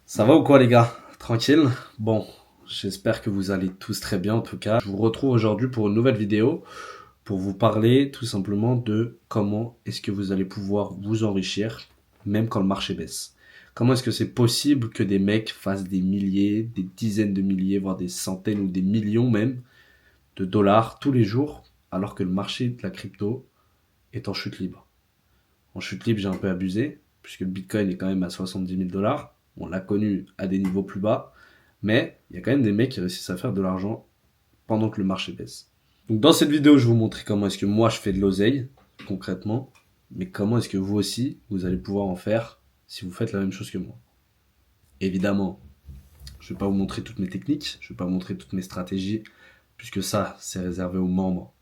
Ça va ou quoi les gars? Tranquille? Bon, j'espère que vous allez tous très bien en tout cas. Je vous retrouve aujourd'hui pour une nouvelle vidéo pour vous parler tout simplement de comment est-ce que vous allez pouvoir vous enrichir même quand le marché baisse. Comment est-ce que c'est possible que des mecs fassent des milliers, des dizaines de milliers, voire des centaines ou des millions même de dollars tous les jours alors que le marché de la crypto est en chute libre. En chute libre, j'ai un peu abusé, puisque le Bitcoin est quand même à 70 000 dollars. On l'a connu à des niveaux plus bas, mais il y a quand même des mecs qui réussissent à faire de l'argent pendant que le marché baisse. Donc dans cette vidéo, je vais vous montrer comment est-ce que moi je fais de l'oseille, concrètement, mais comment est-ce que vous aussi, vous allez pouvoir en faire si vous faites la même chose que moi. Évidemment, je ne vais pas vous montrer toutes mes techniques, je ne vais pas vous montrer toutes mes stratégies, puisque ça, c'est réservé aux membres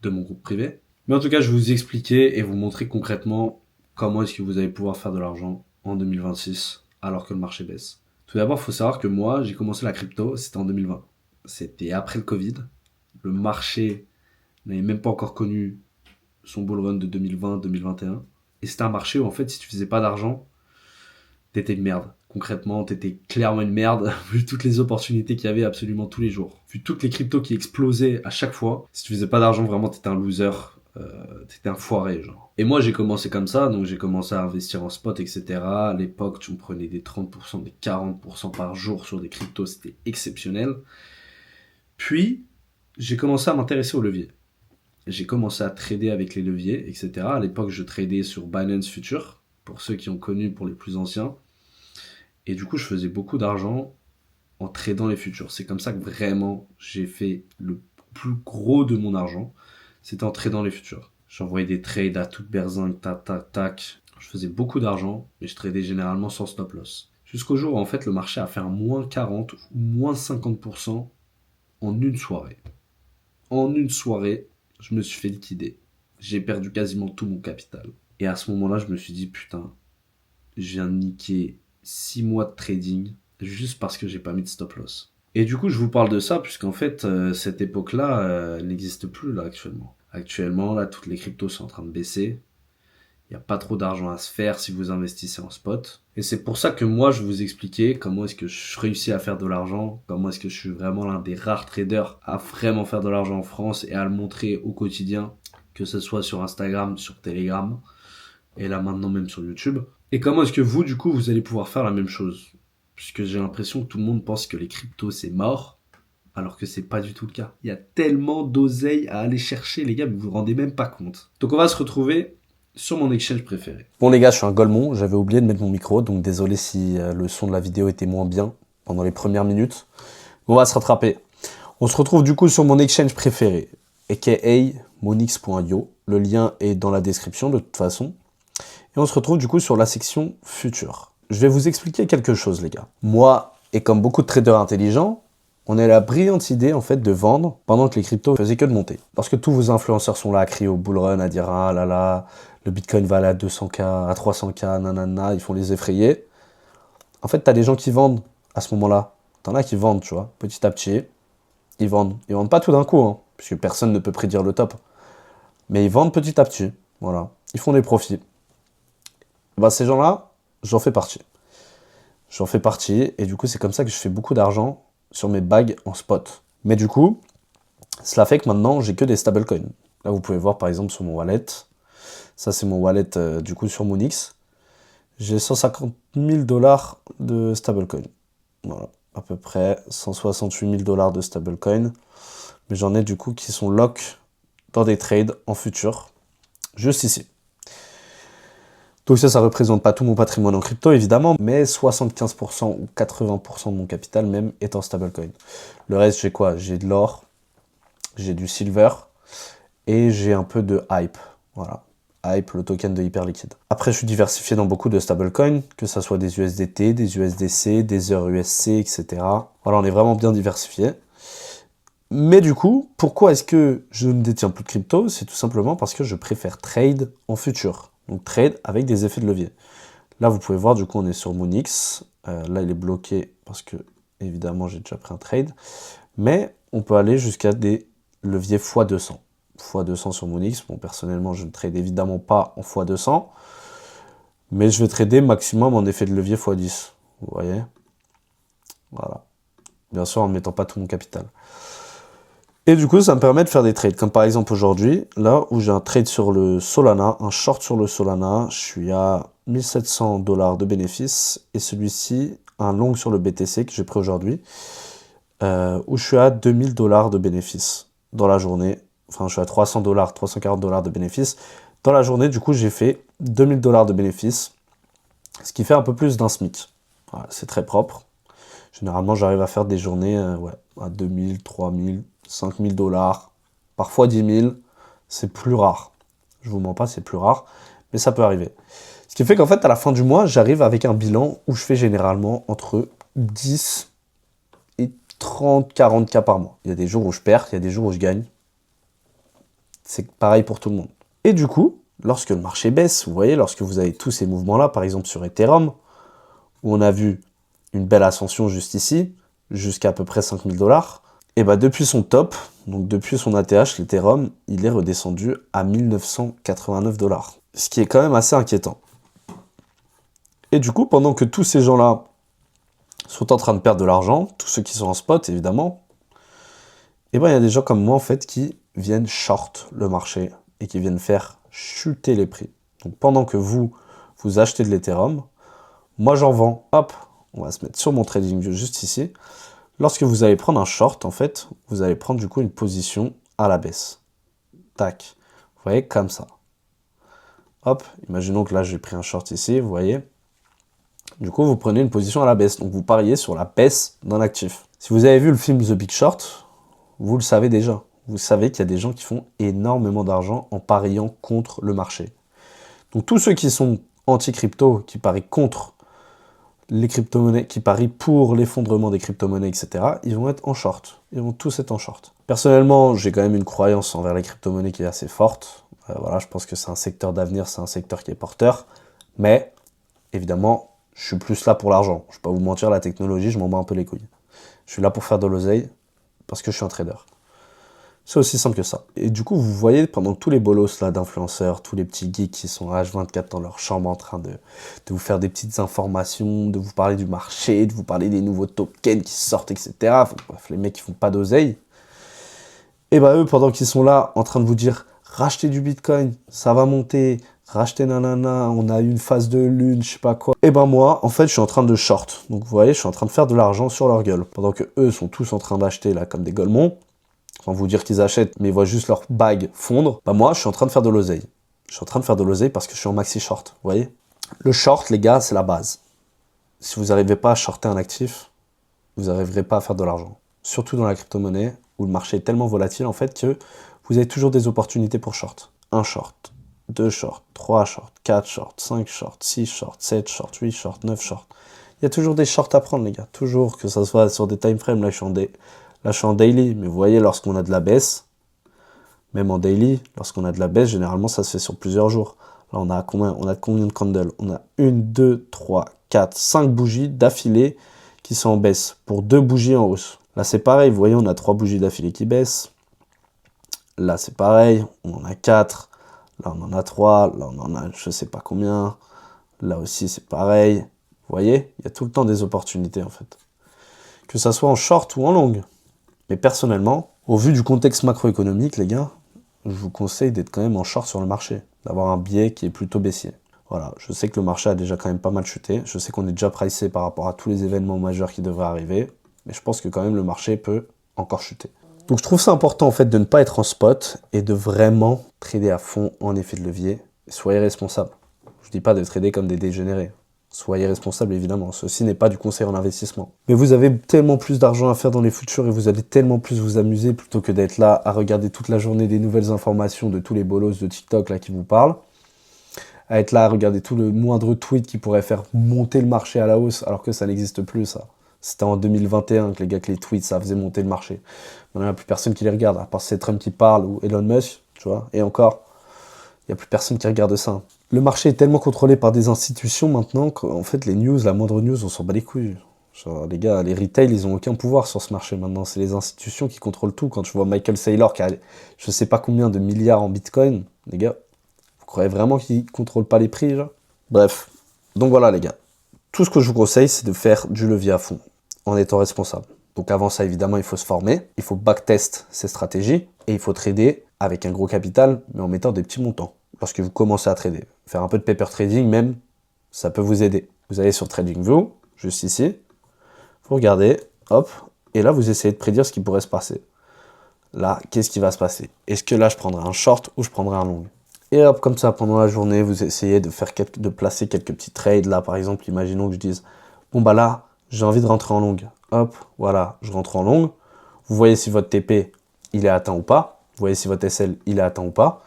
de mon groupe privé. Mais en tout cas, je vais vous expliquer et vous montrer concrètement comment est-ce que vous allez pouvoir faire de l'argent en 2026 alors que le marché baisse. Tout d'abord, il faut savoir que moi, j'ai commencé la crypto, c'était en 2020. C'était après le Covid. Le marché n'avait même pas encore connu son bull run de 2020-2021. Et c'était un marché où en fait, si tu faisais pas d'argent, t'étais une merde. Concrètement, t'étais clairement une merde, vu toutes les opportunités qu'il y avait absolument tous les jours. Vu toutes les cryptos qui explosaient à chaque fois, si tu faisais pas d'argent, vraiment, t'étais un loser. T'étais un foiré, genre. Et moi, j'ai commencé comme ça, donc j'ai commencé à investir en spot, etc. À l'époque, tu me prenais des 30%, des 40% par jour sur des cryptos, c'était exceptionnel. Puis, j'ai commencé à m'intéresser aux leviers. J'ai commencé à trader avec les leviers, etc. À l'époque, je tradais sur Binance Future, pour ceux qui ont connu, pour les plus anciens. Et du coup, je faisais beaucoup d'argent en tradant les futurs. C'est comme ça que vraiment j'ai fait le plus gros de mon argent. C'était en tradant les futurs. J'envoyais des trades à toute berzingue, tac, tac, tac. Je faisais beaucoup d'argent, mais je tradais généralement sans stop loss. Jusqu'au jour où en fait le marché a fait un moins 40 ou moins 50% en une soirée. En une soirée, je me suis fait liquider. J'ai perdu quasiment tout mon capital. Et à ce moment-là, je me suis dit, putain, je viens de niquer 6 mois de trading juste parce que j'ai pas mis de stop loss. Et du coup, je vous parle de ça puisqu'en fait, cette époque-là, elle n'existe plus là actuellement. Actuellement, là, toutes les cryptos sont en train de baisser. Il n'y a pas trop d'argent à se faire si vous investissez en spot. Et c'est pour ça que moi, je vais vous expliquer comment est-ce que je réussis à faire de l'argent, comment est-ce que je suis vraiment l'un des rares traders à vraiment faire de l'argent en France et à le montrer au quotidien, que ce soit sur Instagram, sur Telegram, et là maintenant même sur YouTube. Et comment est-ce que vous, du coup, vous allez pouvoir faire la même chose? Puisque j'ai l'impression que tout le monde pense que les cryptos, c'est mort, alors que c'est pas du tout le cas. Il y a tellement d'oseille à aller chercher, les gars, mais vous vous rendez même pas compte. Donc on va se retrouver sur mon exchange préféré. Bon les gars, je suis un golemon, j'avais oublié de mettre mon micro, donc désolé si le son de la vidéo était moins bien pendant les premières minutes. On va se rattraper. On se retrouve du coup sur mon exchange préféré, aka monix.io. Le lien est dans la description de toute façon. Et on se retrouve du coup sur la section future. Je vais vous expliquer quelque chose les gars. Moi, et comme beaucoup de traders intelligents, on a la brillante idée en fait de vendre pendant que les cryptos faisaient que de monter. Parce que tous vos influenceurs sont là à crier au bull run, à dire ah là là, le bitcoin va aller à 200K, à 300K, nanana, ils font les effrayer. En fait, t'as des gens qui vendent à ce moment-là. T'en as qui vendent, tu vois, petit à petit. Ils vendent. Ils vendent pas tout d'un coup, hein, puisque personne ne peut prédire le top. Mais ils vendent petit à petit. Voilà. Ils font des profits. Bah, ces gens-là, j'en fais partie. J'en fais partie, et du coup, c'est comme ça que je fais beaucoup d'argent sur mes bags en spot. Mais du coup, cela fait que maintenant, j'ai que des stablecoins. Là, vous pouvez voir par exemple sur mon wallet. Ça, c'est mon wallet du coup sur Monix. J'ai 150 000 dollars de stablecoin. Voilà, à peu près 168 000 dollars de stablecoin. Mais j'en ai du coup qui sont lock dans des trades en futur, juste ici. Donc ça représente pas tout mon patrimoine en crypto, évidemment, mais 75% ou 80% de mon capital même est en stablecoin. Le reste, j'ai quoi? J'ai de l'or, j'ai du silver, et j'ai un peu de hype. Voilà. Hype, le token de Hyperliquid. Après, je suis diversifié dans beaucoup de stablecoins, que ce soit des USDT, des USDC, des EURUSC, etc. Voilà, on est vraiment bien diversifié. Mais du coup, pourquoi est-ce que je ne détiens plus de crypto? C'est tout simplement parce que je préfère trade en futur. Donc trade avec des effets de levier. Là, vous pouvez voir, du coup, on est sur Monix. Là, il est bloqué parce que, évidemment, j'ai déjà pris un trade. Mais on peut aller jusqu'à des leviers x200. x200 sur Monix. Bon, personnellement, je ne trade évidemment pas en x200. Mais je vais trader maximum en effet de levier x10. Vous voyez? Voilà. Bien sûr, en ne mettant pas tout mon capital. Et du coup, ça me permet de faire des trades. Comme par exemple aujourd'hui, là où j'ai un trade sur le Solana, un short sur le Solana, je suis à 1700 $ de bénéfice. Et celui-ci, un long sur le BTC que j'ai pris aujourd'hui, où je suis à 2000 $ de bénéfice dans la journée. Enfin, je suis à 300 $, 340 $ de bénéfice. Dans la journée, du coup, j'ai fait 2000 $ de bénéfice, ce qui fait un peu plus d'un SMIC. Voilà, c'est très propre. Généralement, j'arrive à faire des journées ouais, à 2000, 3000, 5000 $, parfois 10 000. C'est plus rare. Je vous mens pas, c'est plus rare, mais ça peut arriver. Ce qui fait qu'en fait, à la fin du mois, j'arrive avec un bilan où je fais généralement entre 10 et 30, 40 cas par mois. Il y a des jours où je perds, il y a des jours où je gagne. C'est pareil pour tout le monde. Et du coup, lorsque le marché baisse, vous voyez, lorsque vous avez tous ces mouvements-là, par exemple sur Ethereum, où on a vu une belle ascension juste ici, jusqu'à peu près 5000 $, et bah depuis son top, donc depuis son ATH, l'Ethereum, il est redescendu à 1989 $. Ce qui est quand même assez inquiétant. Et du coup, pendant que tous ces gens-là sont en train de perdre de l'argent, tous ceux qui sont en spot évidemment, et ben il y a des gens comme moi en fait qui viennent short le marché et qui viennent faire chuter les prix. Donc pendant que vous achetez de l'Ethereum, moi j'en vends, hop, on va se mettre sur mon TradingView juste ici. Lorsque vous allez prendre un short, en fait, vous allez prendre du coup une position à la baisse. Tac. Vous voyez, comme ça. Hop, imaginons que là j'ai pris un short ici, vous voyez. Du coup, vous prenez une position à la baisse. Donc vous pariez sur la baisse d'un actif. Si vous avez vu le film The Big Short, vous le savez déjà. Vous savez qu'il y a des gens qui font énormément d'argent en pariant contre le marché. Donc tous ceux qui sont anti-crypto, qui parient contre les crypto-monnaies, qui parient pour l'effondrement des crypto-monnaies, etc., ils vont être en short. Ils vont tous être en short. Personnellement, j'ai quand même une croyance envers les crypto-monnaies qui est assez forte. Voilà, je pense que c'est un secteur d'avenir, c'est un secteur qui est porteur. Mais, évidemment, je suis plus là pour l'argent. Je ne vais pas vous mentir, la technologie, je m'en bats un peu les couilles. Je suis là pour faire de l'oseille, parce que je suis un trader. C'est aussi simple que ça. Et du coup, vous voyez, pendant tous les bolos là d'influenceurs, tous les petits geeks qui sont H24 dans leur chambre en train de vous faire des petites informations, de vous parler du marché, de vous parler des nouveaux tokens qui sortent, etc. Bref, les mecs qui font pas d'oseille. Et bah eux, pendant qu'ils sont là, en train de vous dire, rachetez du Bitcoin, ça va monter, rachetez nanana, on a eu une phase de lune, je sais pas quoi. Et ben moi, en fait, je suis en train de short. Donc vous voyez, je suis en train de faire de l'argent sur leur gueule. Pendant que eux sont tous en train d'acheter là comme des golemons, sans vous dire qu'ils achètent, mais ils voient juste leur bague fondre, bah moi, je suis en train de faire de l'oseille. Je suis en train de faire de l'oseille parce que je suis en maxi short, vous voyez. Le short, les gars, c'est la base. Si vous n'arrivez pas à shorter un actif, vous n'arriverez pas à faire de l'argent. Surtout dans la crypto-monnaie, où le marché est tellement volatile, en fait, que vous avez toujours des opportunités pour short. Un short, deux shorts, trois shorts, quatre shorts, cinq shorts, six shorts, sept shorts, huit shorts, neuf shorts. Il y a toujours des shorts à prendre, les gars. Toujours, que ça soit sur des time frames. Là, je suis en daily, mais vous voyez, lorsqu'on a de la baisse, même en daily, lorsqu'on a de la baisse, généralement, ça se fait sur plusieurs jours. Là, on a combien de candles? On a 1, 2, 3, 4, 5 bougies d'affilée qui sont en baisse, pour 2 bougies en hausse. Là, c'est pareil, vous voyez, on a 3 bougies d'affilée qui baissent. Là, c'est pareil, on en a 4. Là, on en a 3. Là, on en a je sais pas combien. Là aussi, c'est pareil. Vous voyez, il y a tout le temps des opportunités, en fait. Que ça soit en short ou en long. Mais personnellement, au vu du contexte macroéconomique, les gars, je vous conseille d'être quand même en short sur le marché, d'avoir un biais qui est plutôt baissier. Voilà, je sais que le marché a déjà quand même pas mal chuté, je sais qu'on est déjà pricé par rapport à tous les événements majeurs qui devraient arriver, mais je pense que quand même le marché peut encore chuter. Donc je trouve ça important en fait de ne pas être en spot et de vraiment trader à fond en effet de levier. Soyez responsable. Je dis pas de trader comme des dégénérés. Soyez responsable, évidemment. Ceci n'est pas du conseil en investissement. Mais vous avez tellement plus d'argent à faire dans les futurs et vous allez tellement plus vous amuser plutôt que d'être là à regarder toute la journée des nouvelles informations de tous les bolos de TikTok là qui vous parlent. À être là à regarder tout le moindre tweet qui pourrait faire monter le marché à la hausse alors que ça n'existe plus, ça. C'était en 2021 que les tweets, ça faisait monter le marché. Maintenant, il n'y a plus personne qui les regarde, à part c'est Trump qui parle ou Elon Musk, tu vois. Et encore, il n'y a plus personne qui regarde ça. Le marché est tellement contrôlé par des institutions maintenant qu'en fait, les news, la moindre news, on s'en bat les couilles. Genre, les gars, les retail, ils ont aucun pouvoir sur ce marché maintenant. C'est les institutions qui contrôlent tout. Quand je vois Michael Saylor qui a je sais pas combien de milliards en Bitcoin, les gars, vous croyez vraiment qu'ils contrôlent pas les prix, genre? Bref. Donc voilà, les gars. Tout ce que je vous conseille, c'est de faire du levier à fond. en étant responsable. Donc avant ça, évidemment, il faut se former, il faut backtest ses stratégies et il faut trader avec un gros capital, mais en mettant des petits montants. Lorsque vous commencez à trader, faire un peu de paper trading même, ça peut vous aider. Vous allez sur TradingView, juste ici, vous regardez, hop, et là vous essayez de prédire ce qui pourrait se passer. Là, qu'est-ce qui va se passer? Est-ce que là je prendrai un short ou je prendrai un long? Et hop, comme ça, pendant la journée, vous essayez de placer quelques petits trades. Là, par exemple, imaginons que je dise, bon bah là, j'ai envie de rentrer en long. Hop, voilà, je rentre en long. Vous voyez si votre TP, il est atteint ou pas. Vous voyez si votre SL, il est atteint ou pas.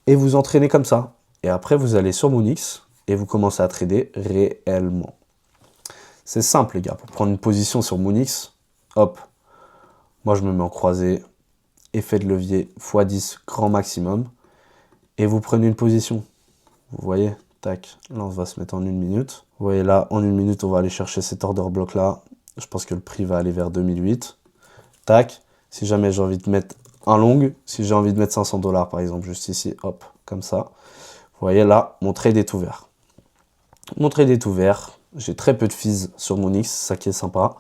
Et vous entraînez comme ça. Et après, vous allez sur Moonix et vous commencez à trader réellement. C'est simple, les gars. Pour prendre une position sur Moonix, hop, moi, je me mets en croisée, effet de levier x10 grand maximum. Et vous prenez une position. Vous voyez, tac, là on va se mettre en 1 minute. Vous voyez là, en 1 minute, on va aller chercher cet order block là. Je pense que le prix va aller vers 2008. Tac, si jamais j'ai envie de mettre un long, si j'ai envie de mettre 500 $ par exemple, juste ici, hop, comme ça. Vous voyez là, mon trade est ouvert. Mon trade est ouvert. J'ai très peu de fees sur mon X, ça qui est sympa.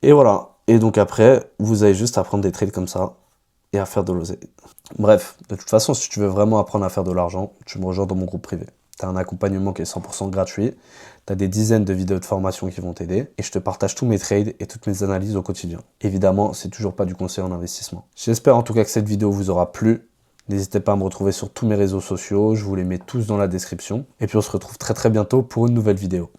Et voilà. Et donc après, vous avez juste à prendre des trades comme ça et à faire de l'oseille. Bref, de toute façon, si tu veux vraiment apprendre à faire de l'argent, tu me rejoins dans mon groupe privé. Tu as un accompagnement qui est 100% gratuit, tu as des dizaines de vidéos de formation qui vont t'aider, et je te partage tous mes trades et toutes mes analyses au quotidien. Évidemment, c'est toujours pas du conseil en investissement. J'espère en tout cas que cette vidéo vous aura plu. N'hésitez pas à me retrouver sur tous mes réseaux sociaux, je vous les mets tous dans la description. Et puis on se retrouve très bientôt pour une nouvelle vidéo.